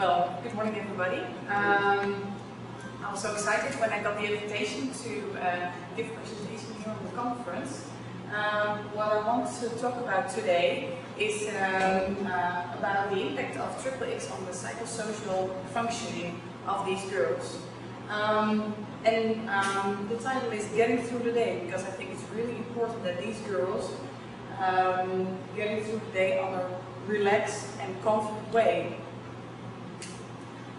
Well, good morning everybody. I was so excited when I got the invitation to give a presentation here on the conference. What I want to talk about today is about the impact of XXX on the psychosocial functioning of these girls. The title is Getting Through the Day, because I think it's really important that these girls getting through the day on a relaxed and confident way.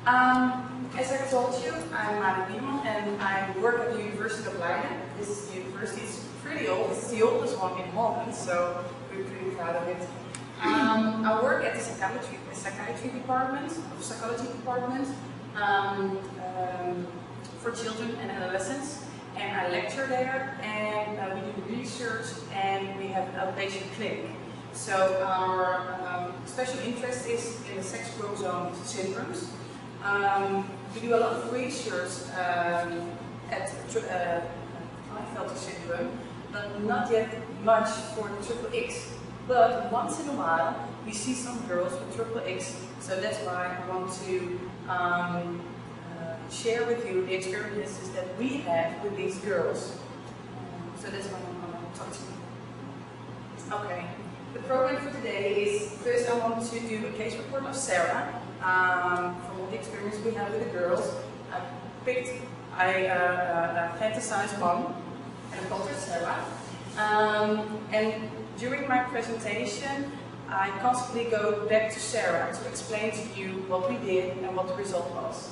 As I told you, I'm Marit Bierman and I work at the University of Leiden. This university is pretty old, it's the oldest one in Holland, so we're pretty proud of it. I work at the psychiatry department, the psychology department for children and adolescents, and I lecture there, and we do research, and we have an outpatient clinic. So our special interest is in the sex chromosome syndromes. We do a lot of research at Untitled syndrome, but not yet much for XXX. But once in a while, we see some girls with XXX, so that's why I want to share with you the experiences that we have with these girls. So that's what I'm going to talk to you. Okay, the program for today is, first I want to do a case report of Sarah, from all the experience we have with the girls. I fantasized one, and I called her Sarah. And during my presentation, I constantly go back to Sarah to explain to you what we did and what the result was.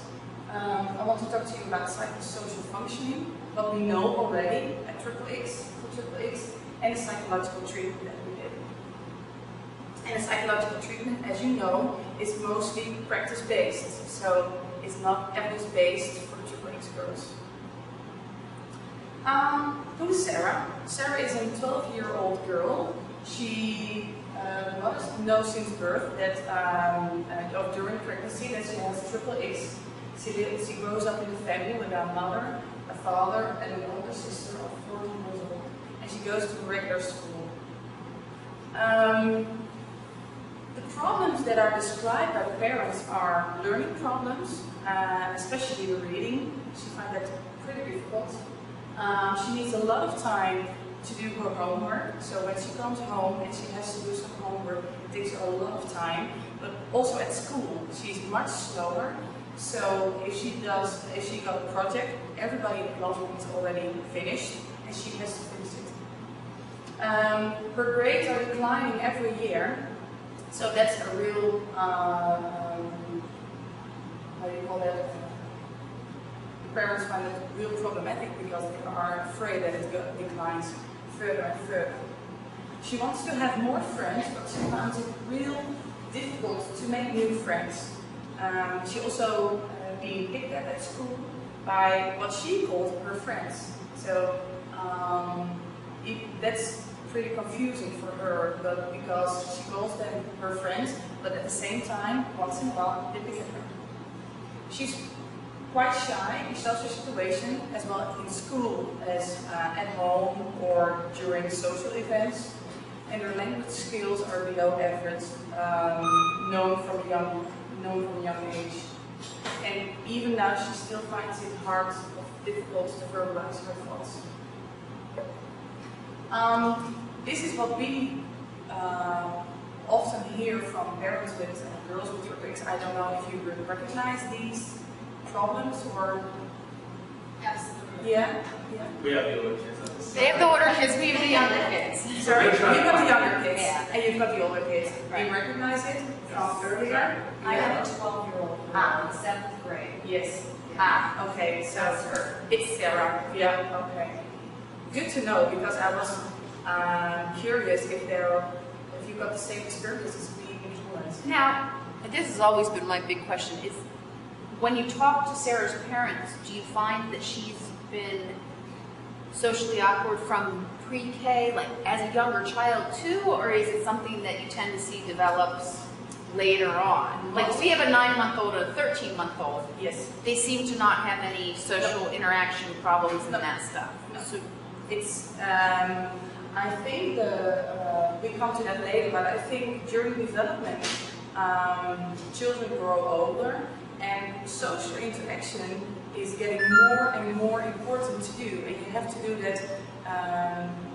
I want to talk to you about psychosocial functioning, what we know already at XXX, and the psychological treatment that we did. And the psychological treatment, as you know, is mostly practice-based, so it's not evidence-based for XXX girls. Who is Sarah? Sarah is a 12-year-old girl. She knows since birth that during pregnancy that she has XXX. She grows up in a family with a mother, a father, and an older sister of 14 years old, and she goes to a regular school. The problems that are described by parents are learning problems, especially the reading. She finds that pretty difficult. She needs a lot of time to do her homework, so when she comes home and she has to do some homework, it takes her a lot of time. But also at school, she's much slower. So if she got a project, everybody in the classroom is already finished, and she has to finish it. Her grades are declining every year, so that's a real, how do you call that? Parents find it real problematic because they are afraid that it declines further and further. She wants to have more friends, but she finds it real difficult to make new friends. She also being picked at school by what she called her friends. So that's pretty confusing for her, but because she calls them her friends, but at the same time, once in a while, they pick at her. She's quite shy in social situations, as well in school as at home or during social events, and her language skills are below average, known from a young age. And even now, she still finds it difficult to verbalize her thoughts. This is what we often hear from parents with girls with XXX. I don't know if you recognize these problems or... Absolutely. Yeah? We have the older kids. They have the older kids, we have the younger kids. Sorry? You've got the younger kids, yeah. And you've got the older kids. Right. Do you recognize it from earlier? I have a 12-year-old in 7th grade. Yes. Yeah. Okay, so that's her. It's Sarah. Yeah, okay. Good to know, because I was curious if you got the same experiences being influenced. Now, this has always been my big question, is when you talk to Sarah's parents, do you find that she's been socially awkward from pre-K, like as a younger child too, or is it something that you tend to see develops later on? Like we have a 9-month-old and a 13-month-old. Yes. They seem to not have any social interaction problems and that stuff. No. So it's, I think we come to that later, but I think during development, children grow older, and social interaction is getting more and more important to do, and you have to do that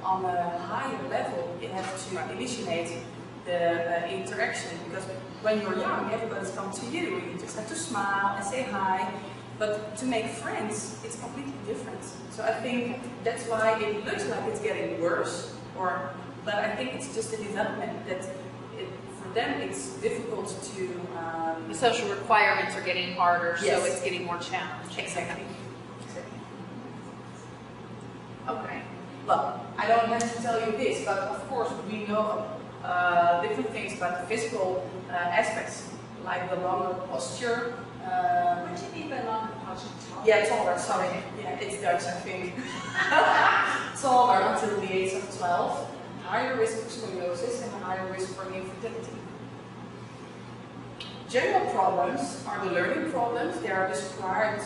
on a higher level. You have to initiate the interaction, because when you're young, everybody's come to you. You just have to smile and say hi. But to make friends, it's completely different. So I think that's why it looks like it's getting worse. But I think it's just a development that for them it's difficult to. The social requirements are getting harder, yes. so it's getting more challenging. Exactly. Okay. Well, I don't have to tell you this, but of course we know different things about the physical aspects, like the longer posture. What do you mean by longer posture? Yeah, taller, sorry. Yeah, it's Dutch, I think. Taller until the age of 12, higher risk for scoliosis and a higher risk for infertility. General problems are the learning problems. They are described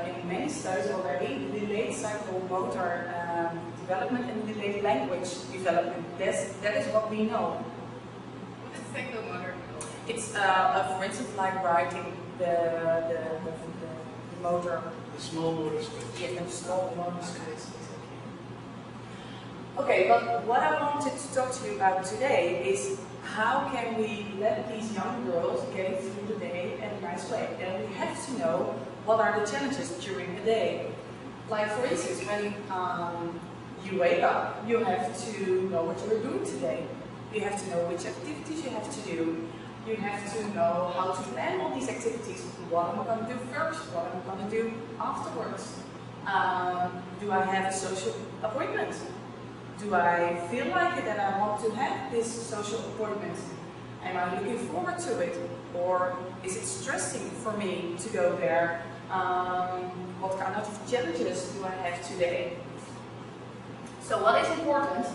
in many studies already. Delayed psychomotor development and delayed language development. That is what we know. What is psychomotor? It's, for instance, like writing the motor. The small motor skills. Yeah, the small motor skills. Okay, but what I wanted to talk to you about today is how can we let these young girls get through the day in a nice way? And we have to know what are the challenges during the day. Like for instance, when you wake up, you have to know what you're doing today. You have to know which activities you have to do. You have to know how to plan all these activities. What am I going to do first? What am I going to do afterwards? Do I have a social appointment? Do I feel like it that I want to have this social appointment? Am I looking forward to it? Or is it stressing for me to go there? What kind of challenges do I have today? So what is important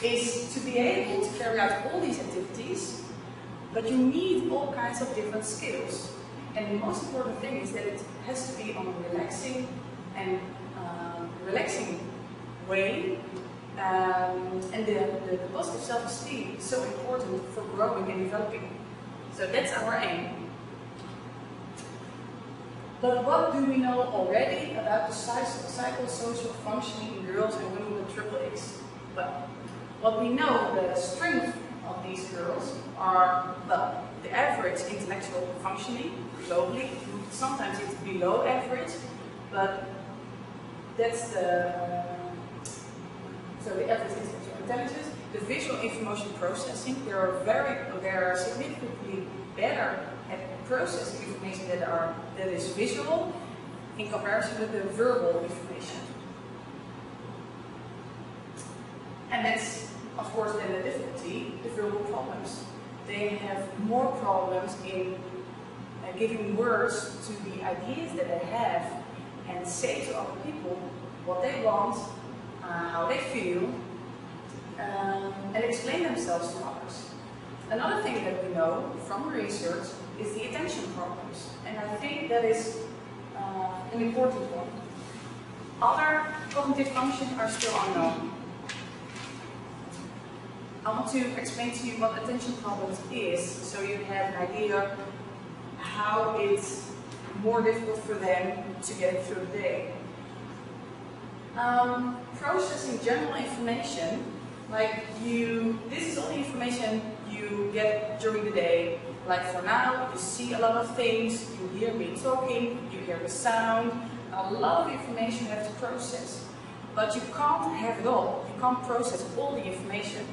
is to be able to carry out all these activities, but you need all kinds of different skills. And the most important thing is that it has to be on a relaxing way. And the positive self-esteem is so important for growing and developing. So that's our aim. But what do we know already about the psychosocial functioning in girls and women with XXX? Well, what we know, the strength of these girls are, well, the average intellectual functioning globally. Sometimes it's below average, but that's so the average intellectual intelligence. The visual information processing, they are significantly better at processing information that is visual in comparison with the verbal information. And that's, of course, then the difficulty, the verbal problems. They have more problems in giving words to the ideas that they have and say to other people what they want, how they feel, and explain themselves to others. Another thing that we know from research is the attention problems, and I think that is an important one. Other cognitive functions are still unknown. I want to explain to you what attention problems is, so you have an idea how it's more difficult for them to get through the day. Processing general information, like this is all the information you get during the day. Like for now, you see a lot of things, you hear me talking, you hear the sound, a lot of information you have to process. But you can't have it all, you can't process all the information.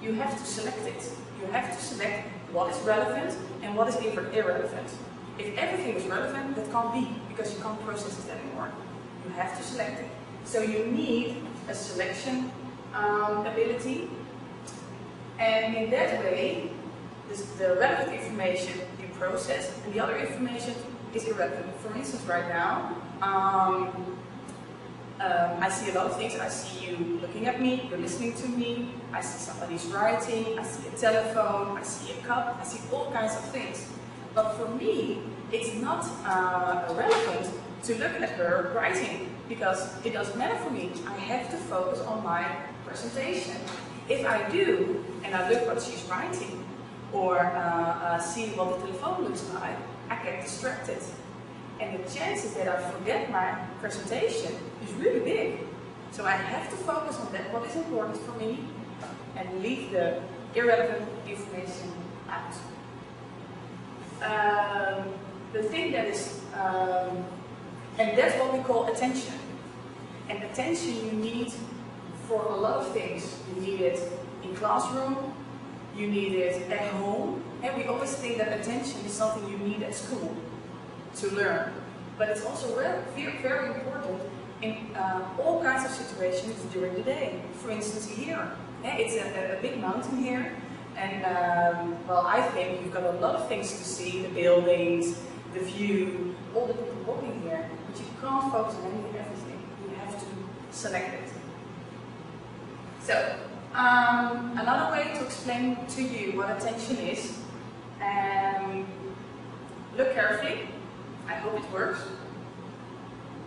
You have to select it. You have to select what is relevant and what is irrelevant. If everything is relevant, that can't be, because you can't process it anymore. You have to select it. So you need a selection ability, and in that way, the relevant information you process, and the other information is irrelevant. For instance, right now, I see a lot of things. I see you looking at me, you're listening to me, I see somebody's writing, I see a telephone, I see a cup, I see all kinds of things. But for me, it's not relevant to look at her writing, because it doesn't matter for me. I have to focus on my presentation. If I do, and I look what she's writing, or see what the telephone looks like, I get distracted. And the chances that I forget my presentation is really big. So I have to focus on that, what is important for me, and leave the irrelevant information out. The thing that is, and that's what we call attention. And attention you need for a lot of things. You need it in classroom, you need it at home, and we always think that attention is something you need at school to learn. But it's also very, very important in all kinds of situations during the day. For instance, here, it's a big mountain here, and well, I think you've got a lot of things to see, the buildings, the view, all the people walking here, but you can't focus on everything. You have to select it. So, another way to explain to you what attention is, look carefully. I hope it works.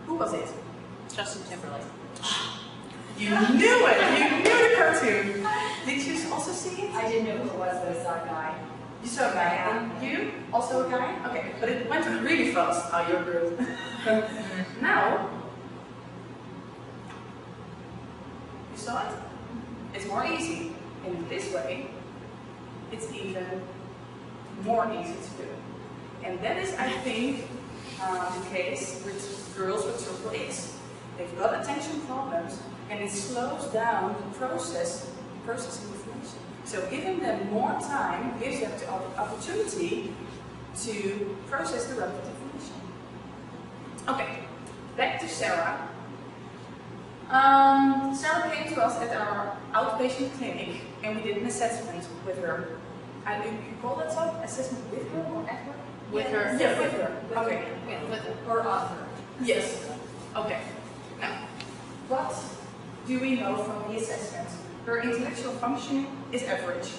Who was it? Justin Timberlake. You knew it! You knew the cartoon! Did you also see it? I didn't know who it was, but I saw a guy. You saw a guy, and you? Also a guy? Okay, but it went really fast. Oh, you're good. Now, you saw it? It's more easy. In this way, it's even more easy to do. And that is, I think, the case with girls with triple X. They've got attention problems, and it slows down the processing information. So giving them more time gives them the opportunity to process the relevant information. Okay, back to Sarah. Sarah came to us at our outpatient clinic, and we did an assessment with her. And you call that so? Assessment with her or at her? With her. Yeah, with her. Okay. Yeah, with her. Or of her. Yes. Okay. Now, what do we know from the assessment? Her intellectual functioning is average.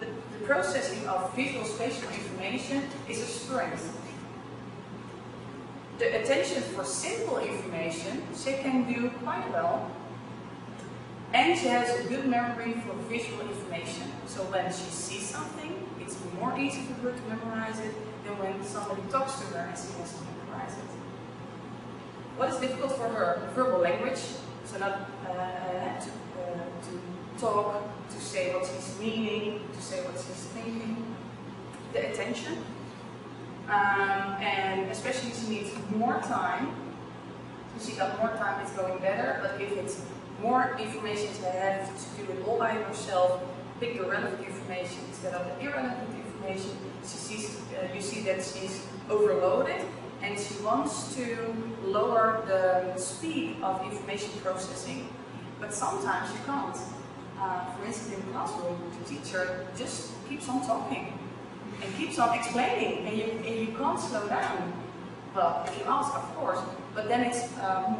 The processing of visual spatial information is a strength. The attention for simple information she can do quite well. And she has a good memory for visual information. So when she sees something, it's more easy for her to memorize it than when somebody talks to her and she has to memorize it. What is difficult for her? Verbal language. So not to talk, to say what she's meaning, to say what she's thinking. The attention. And especially she needs more time. If she got more time, it's going better. But if it's more information she has to do it all by herself, pick the relevant information instead of the irrelevant information, you see that she's overloaded, and she wants to lower the speed of information processing. But sometimes you can't. For instance, in the classroom, the teacher just keeps on talking and keeps on explaining, and you can't slow down. Well, if you ask, of course, but then it's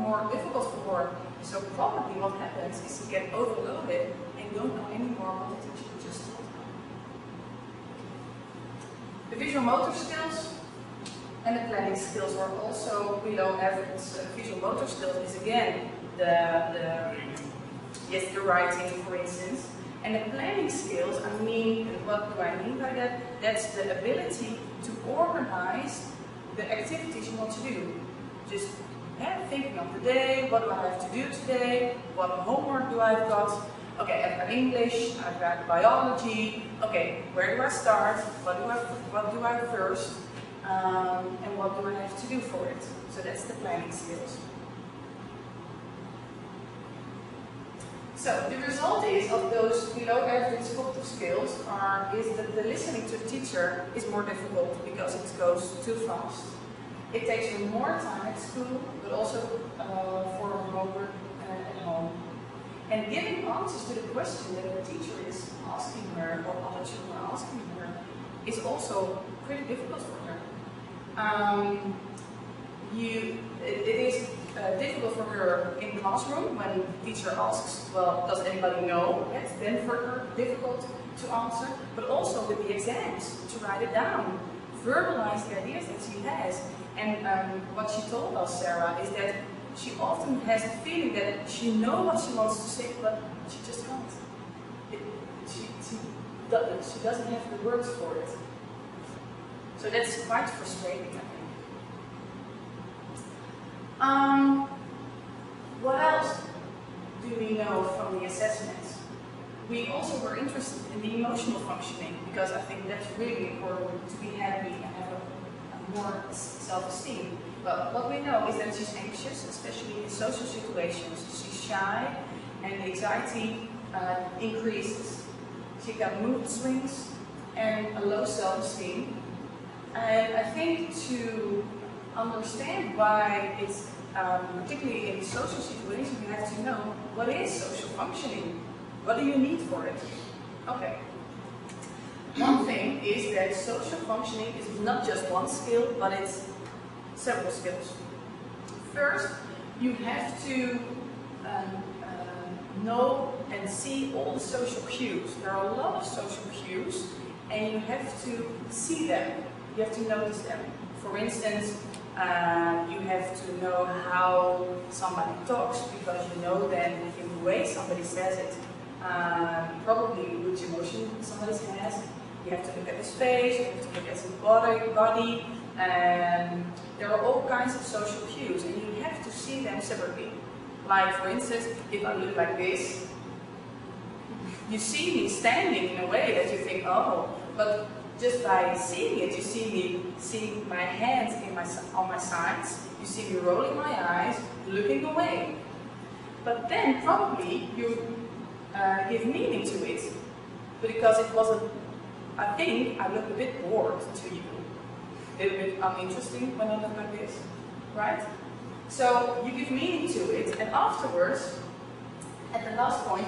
more difficult for her. So probably what happens is you get overloaded and don't know anymore what the teacher just told you. The visual motor skills and the planning skills are also below average. Visual motor skills is again the writing, for instance. And the planning skills, what do I mean by that? That's the ability to organize the activities you want to do. Just thinking of the day, what do I have to do today, what homework do I have got, okay, I've got English, I've got biology, okay, where do I start, what do I first, and what do I have to do for it. So that's the planning skills. So the result is of those below average cognitive skills is that the listening to the teacher is more difficult because it goes too fast. It takes her more time at school, but also for her homework at home. And giving answers to the question that the teacher is asking her, or other children are asking her, is also pretty difficult for her. It is difficult for her in the classroom when the teacher asks, well, does anybody know? It's then for her difficult to answer, but also with the exams, to write it down, verbalize the ideas that she has. And what she told us, Sarah, is that she often has a feeling that she knows what she wants to say, but she just can't. she doesn't have the words for it. So that's quite frustrating, I think. What else do we know from the assessments? We also were interested in the emotional functioning, because I think that's really important to be happy and have a more self-esteem. But what we know is that she's anxious, especially in social situations. She's shy, and anxiety increases. She got mood swings and a low self-esteem. And I think to understand why it's particularly in social situations, you have to know what is social functioning. What do you need for it? Okay. One thing is that social functioning is not just one skill, but it's several skills. First, you have to know and see all the social cues. There are a lot of social cues, and you have to see them. You have to notice them. For instance, you have to know how somebody talks, because you know then in the way somebody says it, probably which emotion somebody has. You have to look at his face, you have to look at his body, and there are all kinds of social cues, and you have to see them separately. Like, for instance, if I look like this, you see me standing in a way that you think, oh, but just by seeing it, you see me seeing my hands on my sides, you see me rolling my eyes, looking away. But then probably you give meaning to it, because it was I think I look a bit bored to you, a little bit uninteresting when I look like this, right? So you give meaning to it, and afterwards, at the last point,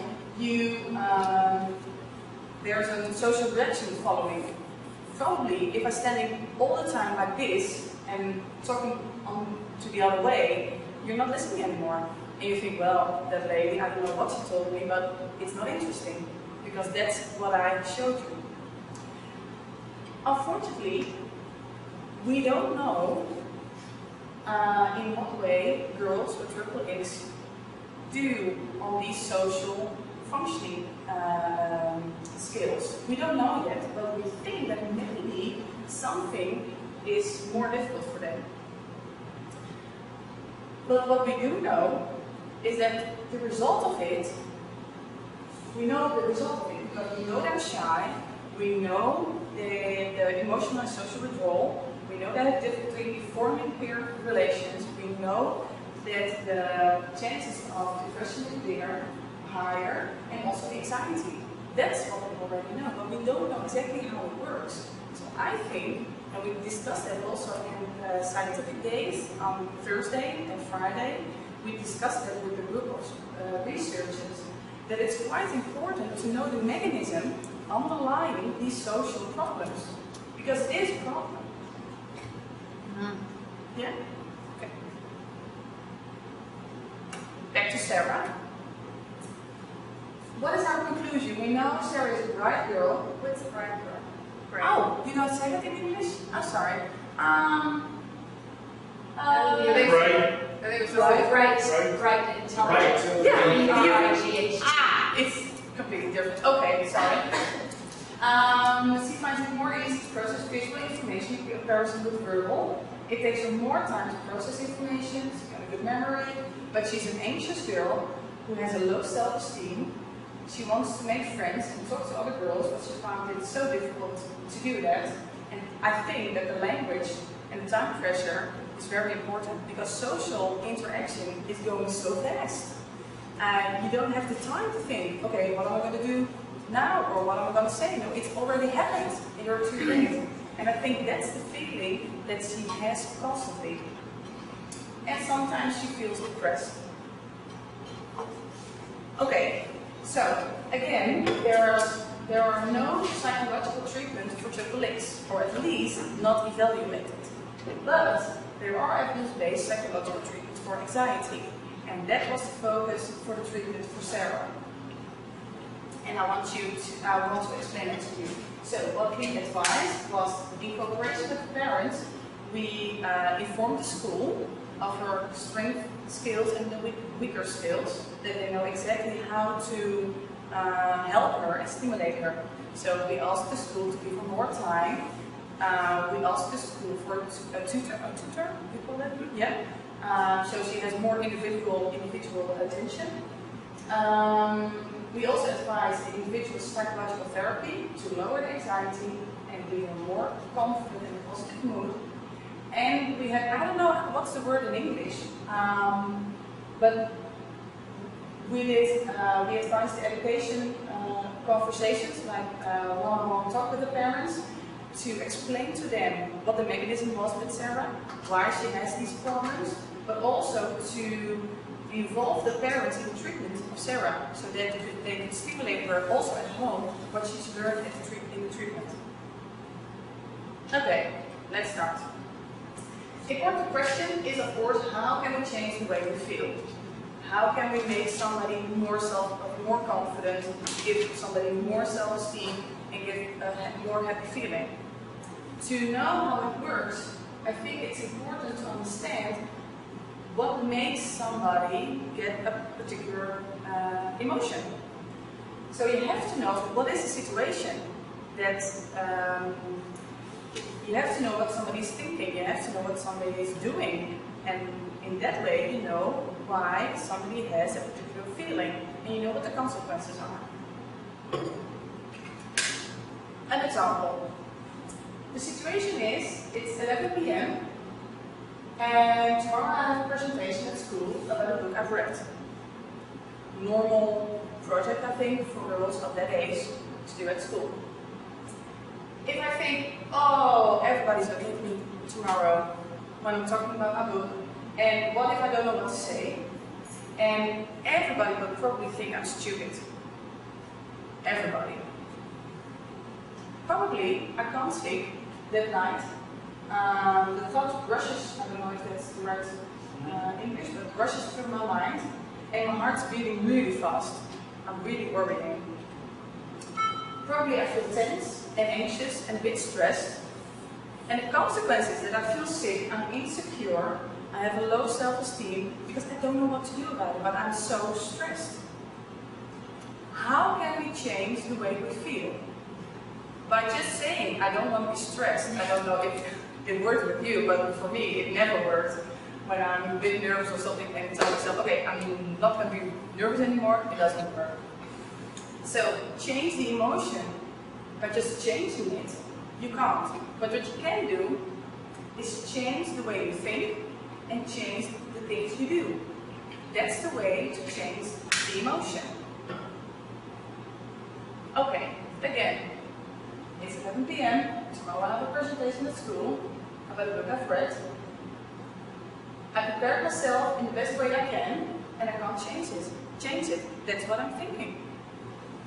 there's a social reaction following. Probably, if I'm standing all the time like this and talking on to the other way, you're not listening anymore. And you think, well, that lady, I don't know what she told me, but it's not interesting, because that's what I showed you. Unfortunately, we don't know in what way girls with triple X do on these social functioning skills. We don't know yet, but we think that maybe something is more difficult for them. But what we do know is that the result of it, we know the result of it, because we know they're shy, we know the emotional and social withdrawal, we know they have difficulty forming peer relations, we know that the chances of depression is bigger, higher, and also anxiety. That's what we already know, but we don't know exactly how it works. So I think, and we discussed that also in scientific days on Thursday and Friday, we discussed that with a group of researchers, that it's quite important to know the mechanism underlying these social problems, because it is a problem. Yeah? Okay. Back to Sarah. What is our conclusion? We know Sarah is a bright girl. What's a bright girl? Bright. Oh, you don't say that in English? I'm sorry. Bright. I think it's Bright and intelligent. Yeah. B-R-I-G-H-T. It's completely different. Okay, sorry. She finds it more easy to process visual information in comparison with verbal. It takes her more time to process information. She's got a good memory, but she's an anxious girl who has a low self-esteem. She wants to make friends and talk to other girls, but she found it so difficult to do that. And I think that the language and time pressure is very important, because social interaction is going so fast. And you don't have the time to think, okay, what am I going to do now, or what am I going to say? No, it's already happened, and you're too late. And I think that's the feeling that she has constantly. And sometimes she feels depressed. Okay, so again, there are no psychological treatments for triple X, or at least not evaluated. But there are evidence-based psychological treatments for anxiety, and that was the focus for the treatment for Sarah. And I want to explain it to you. So what we advised was, in cooperation with the parents, we informed the school of her strength skills and the weaker skills, that they know exactly how to help her and stimulate her. So we asked the school to give her more time. We asked the school for a tutor, you call it? Yeah. So she has more individual attention. We also advise the individual psychological therapy to lower the anxiety and be a more confident and positive mood. And we had, I don't know what's the word in English, but we advised the education conversations, like one-on-one talk with the parents, to explain to them what the mechanism was with Sarah, why she has these problems, but also to involve the parents in the treatment of Sarah, so that they can stimulate her also at home what she's learned in the treatment. Okay, let's start. Important question is, of course, how can we change the way we feel? How can we make somebody more confident, give somebody more self-esteem, and give a more happy feeling? To know how it works, I think it's important to understand what makes somebody get a particular emotion. So you have to know what is the situation that you have to know what somebody is thinking, you have to know what somebody is doing, and in that way you know why somebody has a particular feeling, and you know what the consequences are. An example. The situation is, it's 11 p.m. and tomorrow I have a presentation at school about a book I've read. Normal project, I think, for girls of that age to do at school. If I think, oh, everybody's looking at me tomorrow when I'm talking about my book, and what if I don't know what to say? And everybody will probably think I'm stupid. Everybody. Probably I can't sleep that night. The thought rushes, I don't know if that's the right English, but rushes through my mind, and my heart's beating really fast. I'm really worrying. Probably I feel tense and anxious and a bit stressed. And the consequence is that I feel sick, I'm insecure, I have a low self-esteem because I don't know what to do about it, but I'm so stressed. How can we change the way we feel? By just saying, I don't want to be stressed. I don't know if it worked with you, but for me it never worked. When I'm a bit nervous or something and tell myself, okay, I'm not going to be nervous anymore, it doesn't work. So change the emotion by just changing it. You can't. But what you can do is change the way you think and change the things you do. That's the way to change the emotion. Okay, again, it's 11 p.m. Tomorrow I have a presentation at school about a book I've read. I prepared myself in the best way I can, and I can't change it. That's what I'm thinking.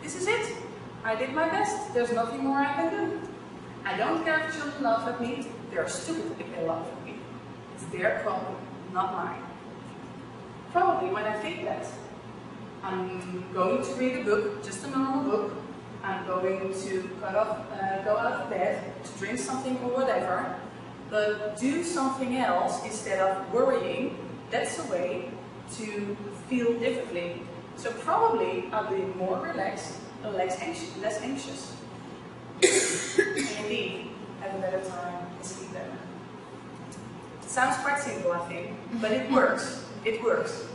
This is it. I did my best. There's nothing more I can do. I don't care if children laugh at me. They're stupid if they laugh at me. It's their problem, not mine. Probably when I think that, I'm going to read a book, just a normal book. I'm going to go out of bed to drink something or whatever, but do something else instead of worrying. That's a way to feel differently. So probably I'll be more relaxed, less anxious. And indeed, have a better time and sleep better. It sounds quite simple, I think, but it works. It works.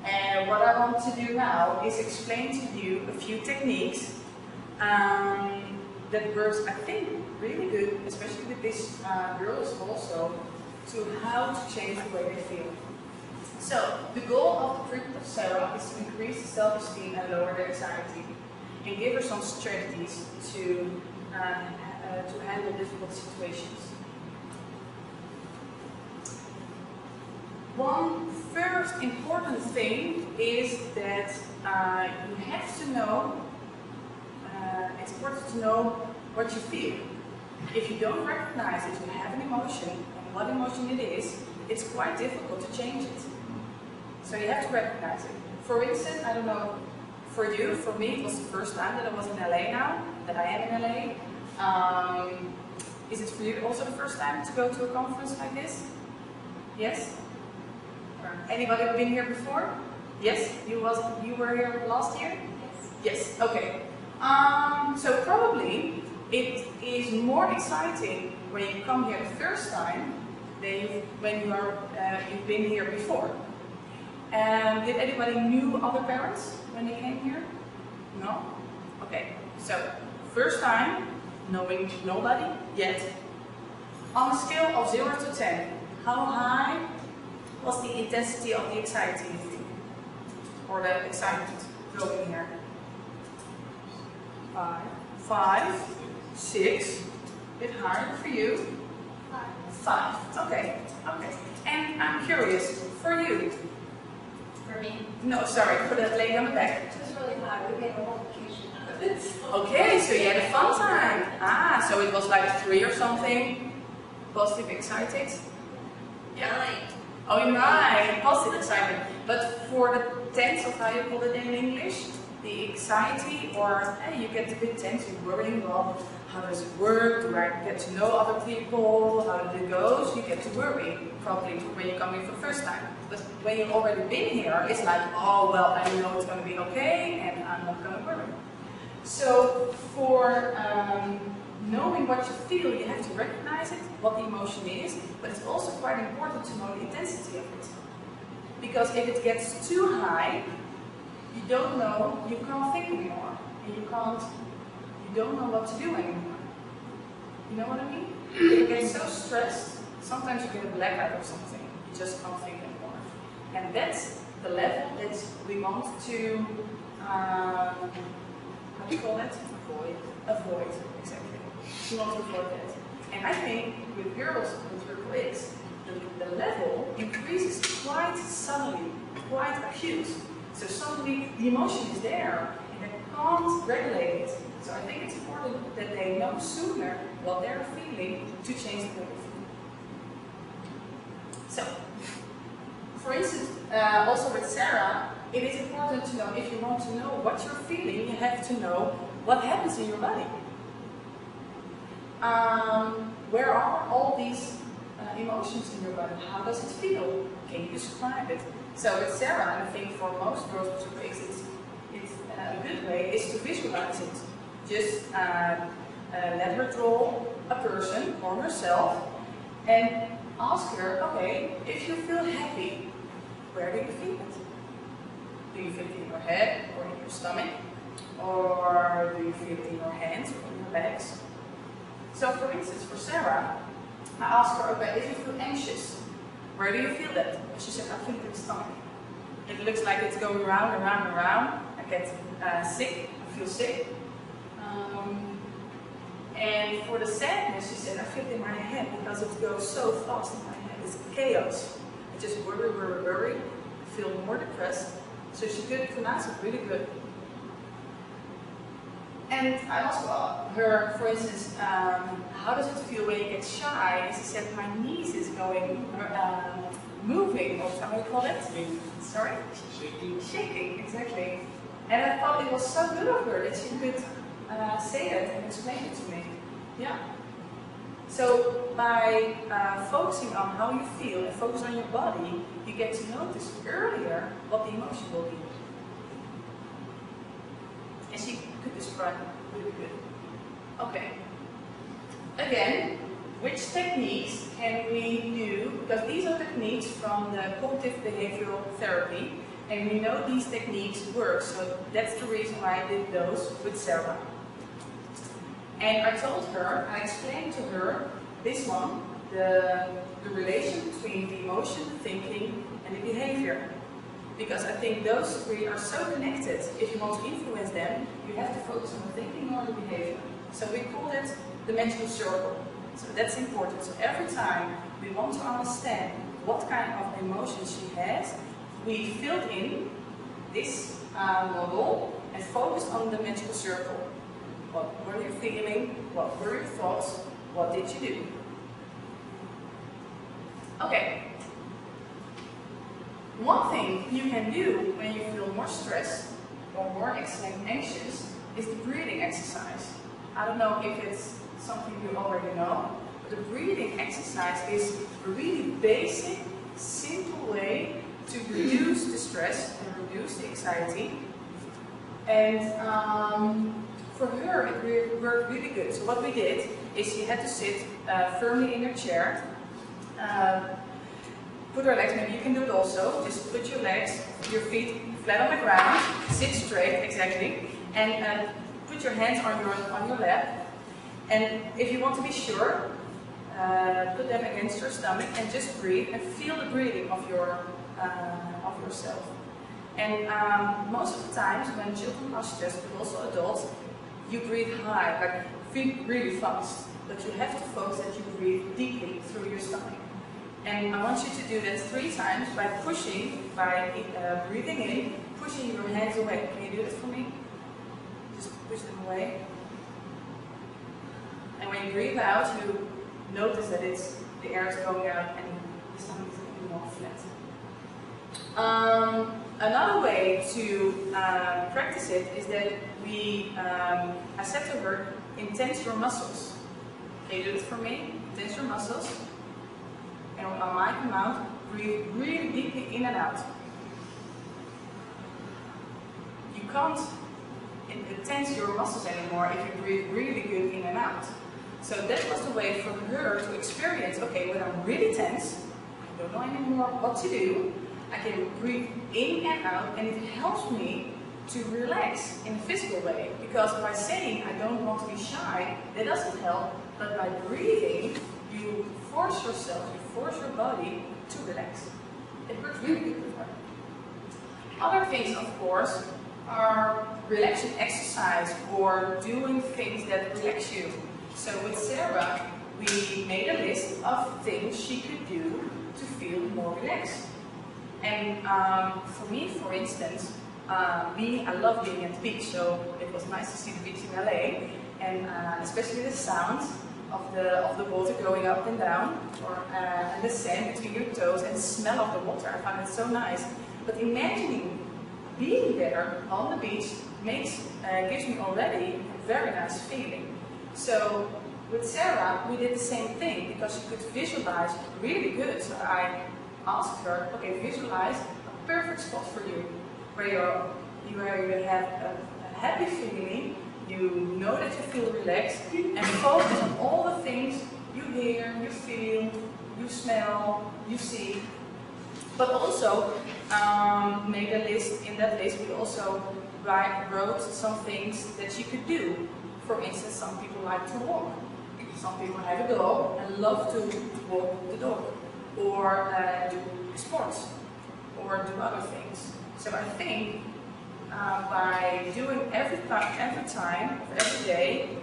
And what I want to do now is explain to you a few techniques that works, I think, really good, especially with these girls also, to how to change the way they feel. So, the goal of the treatment of Sarah is to increase the self-esteem and lower the anxiety, and give her some strategies to handle difficult situations. One first important thing is that you have to know, it's important to know what you feel. If you don't recognize that you have an emotion, and what emotion it is, it's quite difficult to change it. So you have to recognize it. For instance, I don't know, for you, for me, it was the first time that I was in LA now, that I am in LA. Is it for you also the first time to go to a conference like this? Yes? Anybody been here before? Yes? You were here last year? Yes, okay. So probably it is more exciting when you come here the first time than when you've been here before. Did anybody knew other parents when they came here? No? Okay, so first time, knowing nobody yet. On a scale of 0 to 10, how high was the intensity of the anxiety, you think? Or the excitement going here? 5, 6, a bit harder for you. 5, okay, okay. And I'm curious, for you? For me, No, sorry, for that lady on the back. it was really hard. We made a whole vacation out of it. Okay, so you had a fun time. Ah, so it was like 3 or something. Positive, excited. Yeah. Oh, 9. Positive excitement. But for the tense, of how you call it in English, the anxiety, or hey, you get a bit tense, you're worrying, well, how does it work? Do I get to know other people? How did it go? So you get to worry, probably, when you come here for the first time. But when you've already been here, it's like, oh, well, I know it's going to be okay, and I'm not going to worry. So for knowing what you feel, you have to recognize it, what the emotion is, but it's also quite important to know the intensity of it. Because if it gets too high, you don't know, you can't think anymore, and you don't know what to do anymore. You know what I mean? If you get so stressed, sometimes you get a blackout or something, you just can't think anymore. And that's the level that we want to, how do you call it? Avoid, exactly. We want to avoid that. And I think with girls with triple X, the level increases quite suddenly, quite acute. So suddenly the emotion is there and they can't regulate it. So I think it's important that they know sooner what they're feeling to change the way they feel. So, for instance, also with Sarah, it is important to know, if you want to know what you're feeling, you have to know what happens in your body. Where are all these emotions in your body? How does it feel? Can you describe it? So with Sarah, and I think for most girls with triple X, it's a good way is to visualize it. Just let her draw a person or herself and ask her, okay, if you feel happy, where do you feel it? Do you feel it in your head or in your stomach? Or do you feel it in your hands or in your legs? So for instance, for Sarah, I asked her, okay, if you feel anxious, where do you feel that? And she said, I feel it in the stomach. It looks like it's going round and round and round. I get sick, I feel sick. And for the sadness, she said, I feel it in my head because it goes so fast in my head. It's chaos. I just worry, worry, worry. I feel more depressed. So she could pronounce it really good. And I also asked her, for instance, how does it feel when you get shy? And she said, my knees is going, moving, or how do you call it? Sorry? Shaking. Shaking, exactly. And I thought it was so good of her that she could say that and explain it to me. Yeah. So by focusing on how you feel and focus on your body, you get to notice earlier what the emotion will be. And she could describe it really good. Okay. Again, which techniques can we do? Because these are techniques from the cognitive behavioral therapy, and we know these techniques work, so that's the reason why I did those with Sarah. And I told her, I explained to her this one, the relation between the emotion, the thinking, and the behavior. Because I think those three are so connected. If you want to influence them, you have to focus on the thinking or the behavior. So we call it the mental circle. So that's important. So every time we want to understand what kind of emotions she has, we filled in this model and focused on the mental circle. What were you feeling? What were your thoughts? What did you do? Okay. One thing you can do when you feel more stressed or more anxious is the breathing exercise. I don't know if it's something you already know, but the breathing exercise is a really basic, simple way to reduce the stress and reduce the anxiety. And for her, it worked really good. So what we did is she had to sit firmly in her chair. Put her legs, maybe you can do it also. Just put your legs, your feet flat on the ground, sit straight, exactly, and put your hands on your lap. And if you want to be sure, put them against your stomach and just breathe and feel the breathing of yourself. And most of the times when children are stressed, but also adults, you breathe high, like really fast. But you have to focus that you breathe deeply through your stomach. And I want you to do that 3 times by pushing, by breathing in, pushing your hands away. Can you do that for me? Just push them away. And when you breathe out, you notice that the air is going out and the stomach is getting more flat. Another way to practice it is that I said to her, intense your muscles. Can you do it for me? Intense your muscles. And on my command, breathe really deeply in and out. You can't tense your muscles anymore if you breathe really good in and out. So that was the way for her to experience, okay, when I'm really tense, I don't know anymore what to do, I can breathe in and out, and it helps me to relax in a physical way. Because by saying I don't want to be shy, that doesn't help, but by breathing, you force yourself, you force your body to relax. It works really good with her. Other things, of course, are relaxing exercise or doing things that relax you. So with Sarah, we made a list of things she could do to feel more relaxed. And for me, for instance, I love being at the beach, so it was nice to see the beach in LA, and especially the sounds of the water going up and down, and the sand between your toes, and the smell of the water. I found it so nice. But imagining being there on the beach gives me already a very nice feeling. So with Sarah, we did the same thing because she could visualize really good. So I asked her, okay, visualize a perfect spot for you, where you have a happy feeling, you know that you feel relaxed, and focus on all the things you hear, you feel, you smell, you see. But also made a list. In that list, we also wrote some things that she could do. For instance, some people like to walk. Some people have a dog and love to walk the dog, or do sports, or do other things. So I think by doing every time, every day,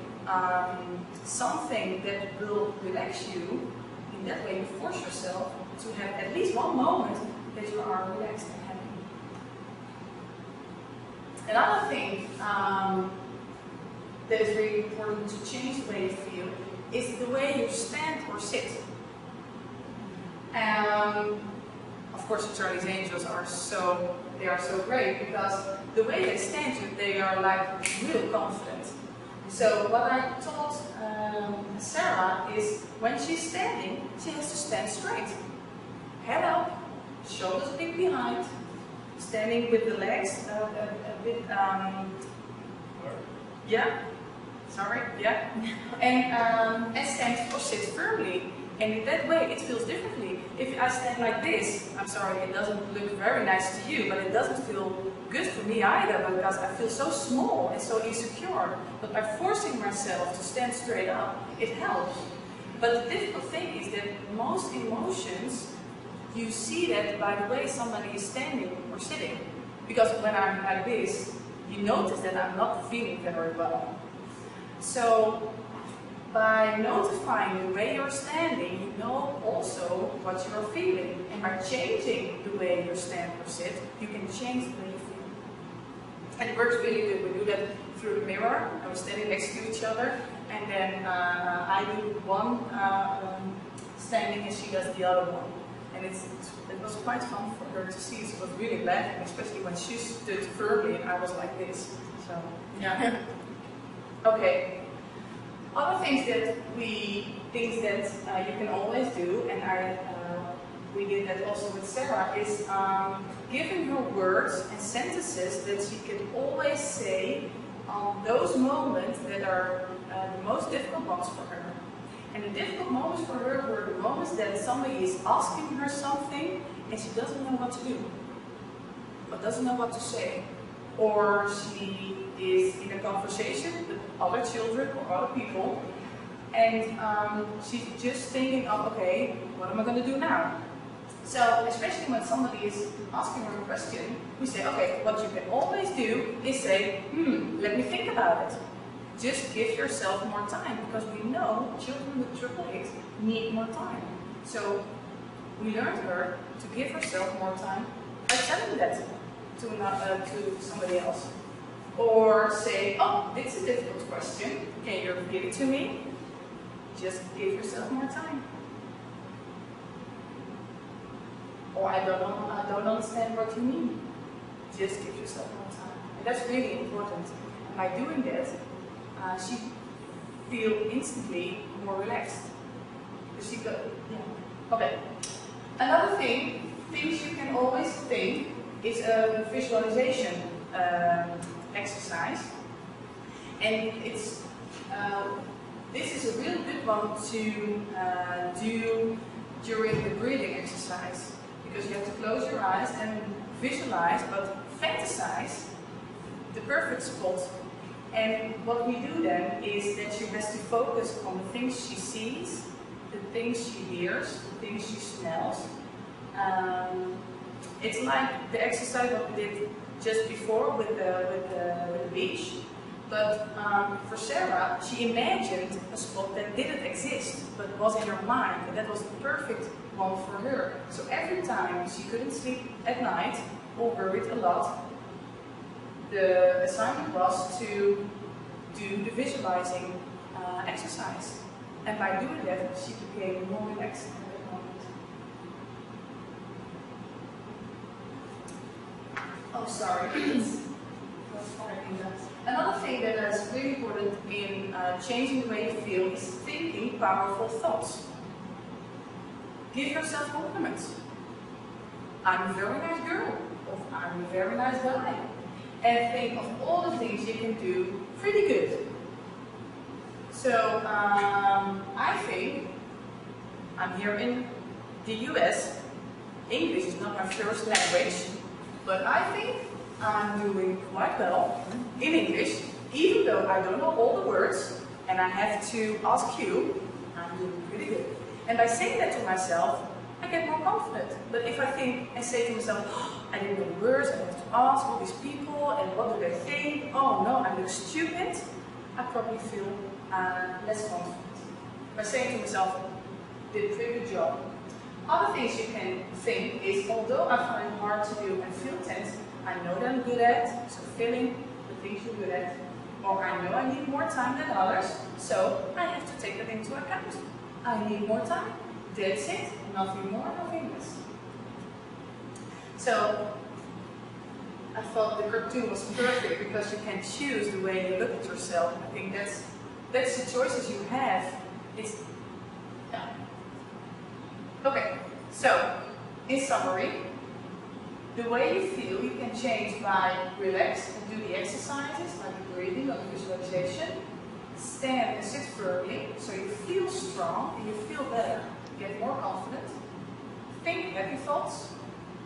something that will relax you, in that way you force yourself to have at least one moment that you are relaxed and happy. Another thing that is really important to change the way you feel is the way you stand or sit. Of course, Charlie's Angels are so great because the way they stand, they are like real confident. So what I taught Sarah is when she's standing, she has to stand straight. Head up, shoulders a bit behind, standing with the legs a bit, and stand or sit firmly. And in that way, it feels differently. If I stand like this, I'm sorry, it doesn't look very nice to you, but it doesn't feel good for me either, because I feel so small and so insecure. But by forcing myself to stand straight up, it helps. But the difficult thing is that most emotions, you see that by the way somebody is standing or sitting. Because when I'm like this, you notice that I'm not feeling very well. So by notifying the way you're standing, you know also what you're feeling. And by changing the way you stand or sit, you can change the way you feel. And it works really good. We do that through the mirror, and we're standing next to each other. And then I do one standing and she does the other one. And it was quite fun for her to see. So it was really laughing, especially when she stood firmly and I was like this. So, yeah. Okay. Other things that you can always do, and I we did that also with Sarah, is giving her words and sentences that she can always say on those moments that are the most difficult ones for her. And the difficult moments for her were the moments that somebody is asking her something and she doesn't know what to do, or doesn't know what to say. Or she is in a conversation with other children or other people, and she's just thinking of, okay, what am I going to do now? So, especially when somebody is asking her a question, we say, okay, what you can always do is say, let me think about it. Just give yourself more time, because we know children with triple X need more time. So, we learned her to give herself more time by telling that to somebody else. Or say, oh, it's a difficult question, can you give it to me? Just give yourself more time. Or I don't understand what you mean. Just give yourself more time. And that's really important. And by doing that, she feels instantly more relaxed. She go, yeah. Okay. Another thing, things you can always think, is a visualization exercise. And it's this is a real good one to do during the breathing exercise, because you have to close your eyes and visualize, but fantasize the perfect spot. And what we do then is that she has to focus on the things she sees, the things she hears, the things she smells. It's like the exercise that we did just before with the beach. But for Sarah, she imagined a spot that didn't exist, but was in her mind, and that was the perfect one for her. So every time she couldn't sleep at night or worried a lot, the assignment was to do the visualizing exercise. And by doing that, she became more relaxed at that moment. Oh, sorry. Another thing that is really important in changing the way you feel is thinking powerful thoughts. Give yourself compliments. I'm a very nice girl, or I'm a very nice guy. And think of all the things you can do pretty good. So I think I'm here in the US. English is not my first language, but I think I'm doing quite well in English, even though I don't know all the words and I have to ask you, I'm doing pretty good. And by saying that to myself, I get more confident. But if I think and say to myself, oh, I didn't know the words, I have to ask all these people, and what do they think? Oh no, I look stupid. I probably feel less confident. By saying to myself, did a pretty good job. Other things you can think is, although I find it hard to do and feel tense, I know that I'm good at, so feeling the things you're good at. Or I know I need more time than others, so I have to take that into account. I need more time, that's it, nothing more, nothing less. So, I thought the cartoon was perfect because you can choose the way you look at yourself. I think that's the choices you have. It's, yeah. Okay, so, in summary, the way you feel you can change by relax and do the exercises like the breathing or the visualization. Stand and sit firmly so you feel strong and you feel better. Get more confident. Think happy thoughts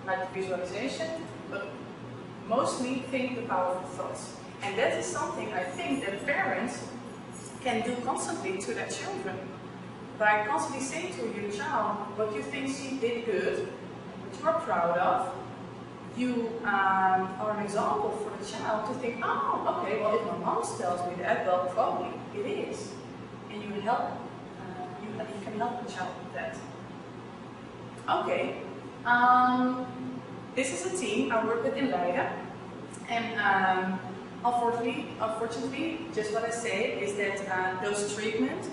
like the visualization, but mostly think the powerful thoughts. And that is something I think that parents can do constantly to their children. By constantly saying to your child what you think she did good, what you are proud of, you are an example for the child to think, oh, okay, well, if my mom tells me that, well, probably it is. And you help, you can help the child with that. Okay, this is a team I work with in Leiden. And unfortunately, just what I say is that those treatments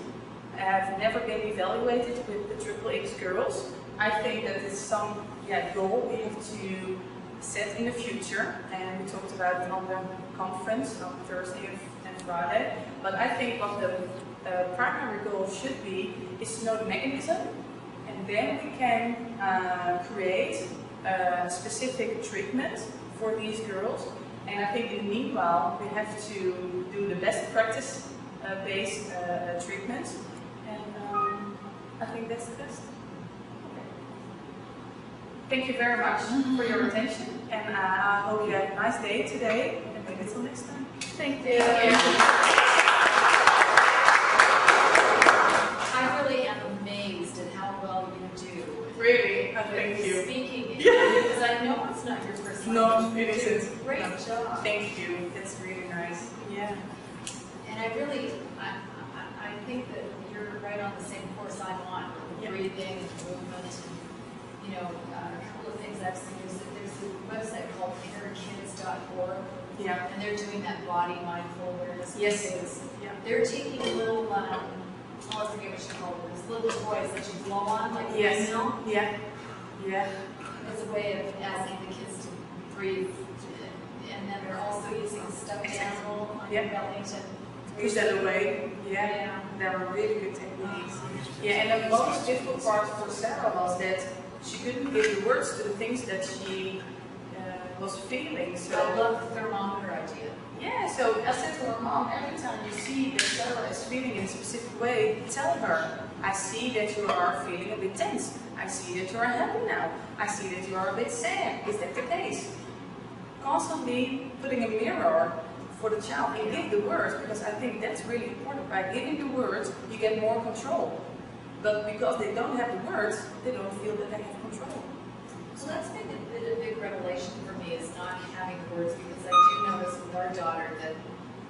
have never been evaluated with the triple X girls. I think that it's some goal we have to set in the future, and we talked about it on the conference on Thursday and Friday. But I think what the primary goal should be is to know the mechanism And then we can create a specific treatment for these girls. And I think in the meanwhile, we have to do the best practice based treatment. And I think that's the best. Okay. Thank you very much for your attention. And I hope you have a nice day today. And maybe until next time. Thank you. I really am amazed at how well you do. Really? Thank you. Speaking, because I know it's not your first language. No, it isn't. Great job. Thank you. That's really nice. Yeah. And I really, I think that you're right on the same course I'm on with the breathing and movement. And, you know, a couple of things I've seen is that there's a website called parentkids.org. Yeah. And they're doing that body mindful awareness. Yes. Yeah. They're taking little, I forget what you call them, those little toys that you blow on, like a windmill. Yeah. Yeah. It's a way of asking the kids to breathe. And then they're also using a stuffed animal on your belly to Push that away. Yeah. There were really good techniques. Yeah, and the most difficult part for Sarah was that she couldn't give the words to the things that she was feeling. So I love the thermometer idea. Yeah, so I said to her mom, every time you see that Sarah is feeling in a specific way, tell her, I see that you are feeling a bit tense. I see that you are happy now. I see that you are a bit sad. Is that the case? Constantly putting a mirror for the child and give the words, because I think that's really important. By giving the words, you get more control. But because they don't have the words, they don't feel that they have control. So that's been a big revelation for me, is not having the words, because I do notice with our daughter that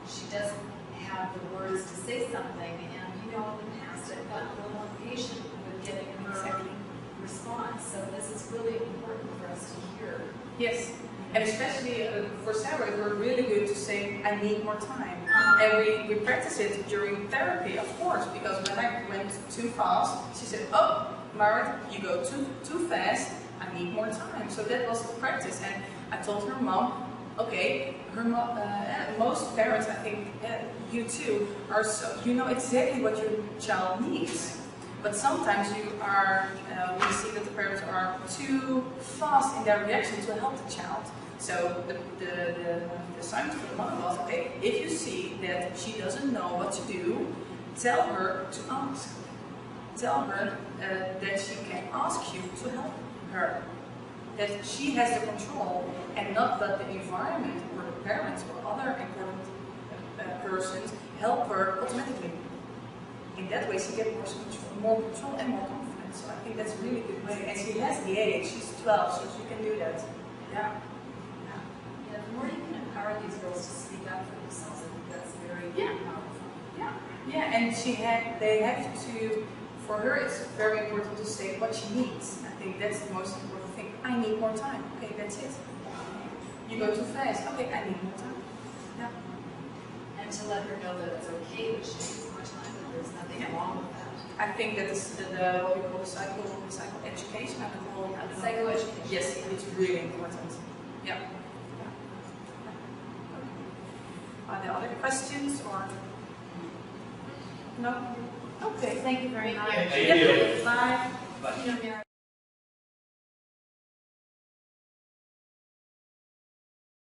she doesn't have the words to say something, and you know, in the past I've gotten a little impatient with getting her response, so this is really important for us to hear. Yes, and especially for Sarah, it was really good to say, I need more time. And we practice it during therapy, of course, because when I went too fast, she said, oh, Marit, you go too fast. I need more time. So that was the practice. And I told her mom, okay, most parents, I think you too, are so, you know exactly what your child needs. But sometimes you are, we see that the parents are too fast in their reaction to help the child. So the assignment for the mother was, okay, if you see that she doesn't know what to do, tell her to ask. Tell her that she can ask you to help her. That she has the control and not that the environment or the parents or other important persons help her automatically. In that way she gets more control and more confidence. So I think that's a really good way. And she has the age, she's 12, so she can do that. Yeah. Yeah, the more you can empower these girls to speak up for themselves, I think that's very powerful. Yeah. Yeah, and they have to, for her it's very important to say what she needs. I think that's the most important thing. I need more time. Okay, that's it. You go too fast. Okay, I need more time. Yeah. And to let her know that it's okay that she needs more time, that there's nothing wrong with that. I think that is what we call the psychoeducation. Psychoeducation. Yes, it's really important. Yeah. Are there other questions or no? Okay. Thank you very much. Thank you. Bye. You know, Mary,